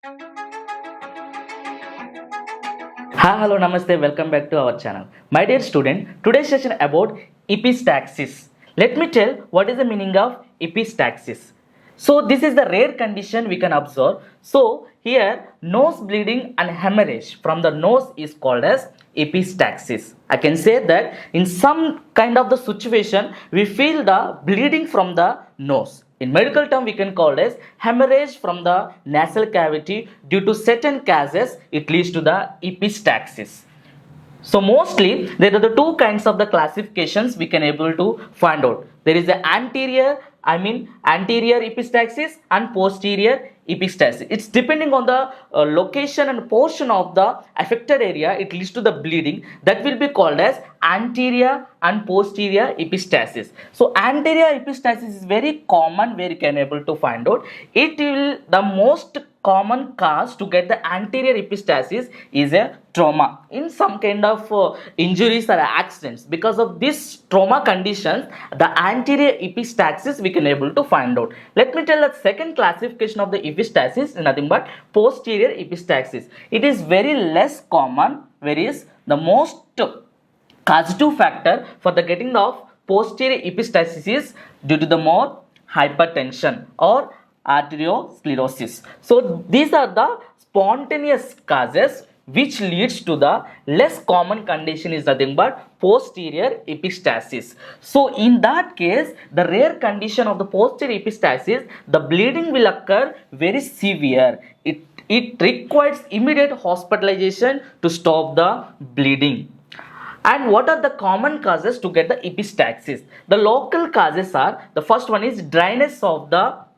Hi, hello, namaste, welcome back to our channel. My dear student, today's session about epistaxis. Let me tell what is the meaning of epistaxis. So this is the rare condition we can observe. So here nose bleeding and hemorrhage from the nose is called as epistaxis. I can say that in some kind of the situation we feel the bleeding from the nose. In medical term, we can call it as hemorrhage from the nasal cavity due to certain cases. It leads to the epistaxis. So mostly there are the two kinds of the classifications we can able to find out. There is the anterior epistaxis and posterior epistaxis. It's depending on the location and portion of the affected area. It leads to the bleeding that will be called as anterior and posterior epistaxis. So anterior epistaxis is very common where you can able to find out. It will the most common cause to get the anterior epistaxis is a trauma in some kind of injuries or accidents. Because of this trauma conditions, the anterior epistaxis we can able to find out. Let me tell the second classification of the epistaxis is nothing but posterior epistaxis. It is very less common, whereas the most causative factor for the getting of posterior epistaxis is due to the more hypertension or arteriosclerosis. So these are the spontaneous causes which leads to the less common condition is nothing but posterior epistaxis. So in that case, the rare condition of the posterior epistaxis, the bleeding will occur very severe. It requires immediate hospitalization to stop the bleeding. And what are the common causes to get the epistaxis? The local causes are, the first one is dryness of the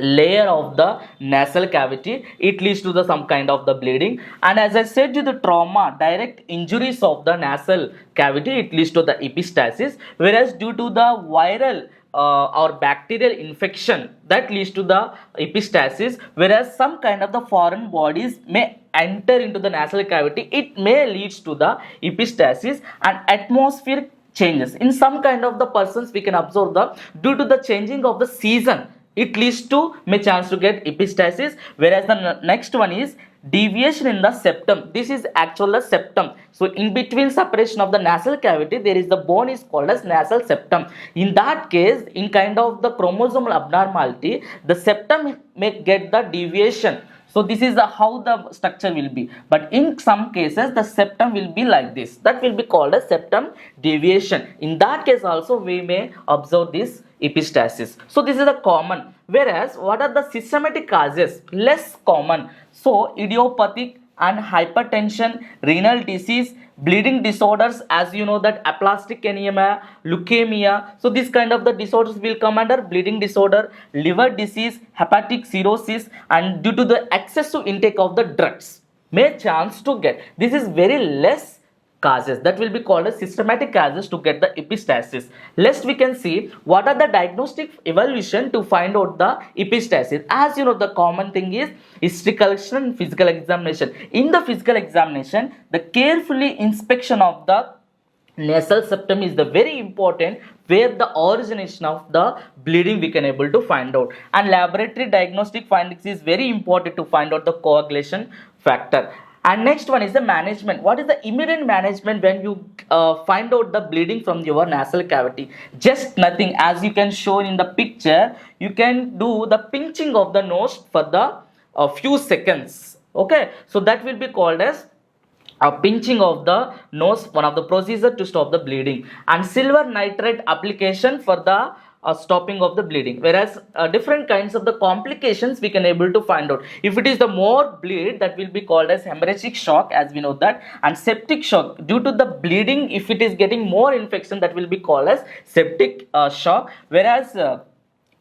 layer of the nasal cavity. It leads to the some kind of the bleeding, and as I said, due to the trauma, direct injuries of the nasal cavity, it leads to the epistaxis. Whereas due to the viral or bacterial infection, that leads to the epistaxis. Whereas some kind of the foreign bodies may enter into the nasal cavity, it may leads to the epistaxis. And atmospheric changes in some kind of the persons we can observe the due to the changing of the season, it leads to may chance to get epistaxis. Whereas the next one is deviation in the septum. This is actual the septum. So in between separation of the nasal cavity, there is the bone is called as nasal septum. In that case, in kind of the chromosomal abnormality, the septum may get the deviation. So this is how the structure will be. But in some cases, the septum will be like this. That will be called a septum deviation. In that case also, we may observe this epistaxis. So this is the common. Whereas what are the systematic causes? Less common. So idiopathic and hypertension, renal disease, bleeding disorders, as you know that aplastic anemia, leukemia. So this kind of the disorders will come under bleeding disorder, liver disease, hepatic cirrhosis, and due to the excessive intake of the drugs may chance to get. This is very less causes that will be called as systematic causes to get the epistaxis. Lest we can see what are the diagnostic evaluation to find out the epistaxis. As you know, the common thing is history collection and physical examination. In the physical examination, the carefully inspection of the nasal septum is the very important, where the origination of the bleeding we can able to find out. And laboratory diagnostic findings is very important to find out the coagulation factor. And next one is the management. What is the immediate management when you find out the bleeding from your nasal cavity? Just nothing. As you can show in the picture, you can do the pinching of the nose for the few seconds. Okay, so that will be called as a pinching of the nose, one of the procedure to stop the bleeding. And silver nitrate application for the stopping of the bleeding. Whereas different kinds of the complications we can able to find out. If it is the more bleed, that will be called as hemorrhagic shock, as we know that, and septic shock. Due to the bleeding, if it is getting more infection, that will be called as septic shock. Whereas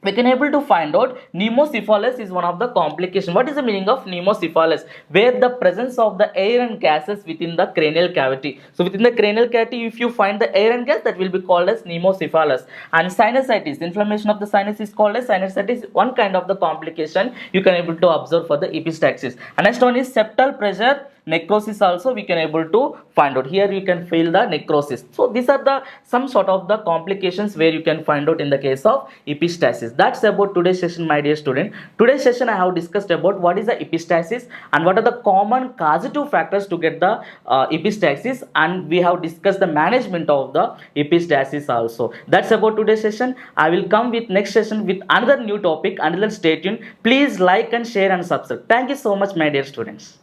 we can able to find out pneumocephalus is one of the complications. What is the meaning of pneumocephalus? Where the presence of the air and gases within the cranial cavity. So within the cranial cavity, if you find the air and gas, that will be called as pneumocephalus. And sinusitis, inflammation of the sinus is called as sinusitis. One kind of the complication you can able to observe for the epistaxis. And next one is septal pressure necrosis also we can able to find out. Here you can feel the necrosis. So these are the some sort of the complications where you can find out in the case of epistaxis. That's about today's session, my dear student. Today's session I have discussed about what is the epistaxis and what are the common causative factors to get the epistaxis, and we have discussed the management of the epistaxis also. That's about today's session. I will come with next session with another new topic. Until then, stay tuned. Please like and share and subscribe. Thank you so much, my dear students.